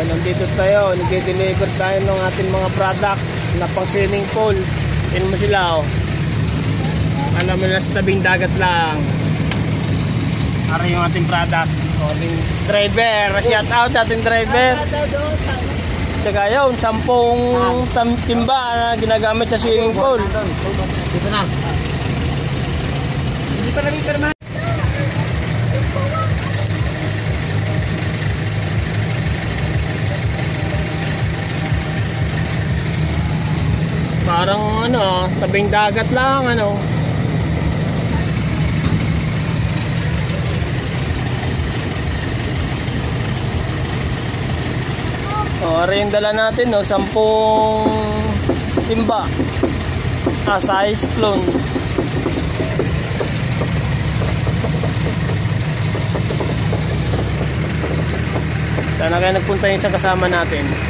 nandito tayo, nagde-deliver tayo ng ating mga product na pang swimming pool. Tingnan mo sila, oh. Alam mo na sa tabing dagat lang. Para yung ating product. O, ating driver. Shout out sa ating driver. Tsaka yun, 10 timba na ginagamit sa swimming pool. Dito na. Hindi pa namin perma. Parang ano, tabing dagat lang ano. O, rin yung dala natin, no, 10 timba. Size clone. Sana kayo nagpunta yung sa kasama natin.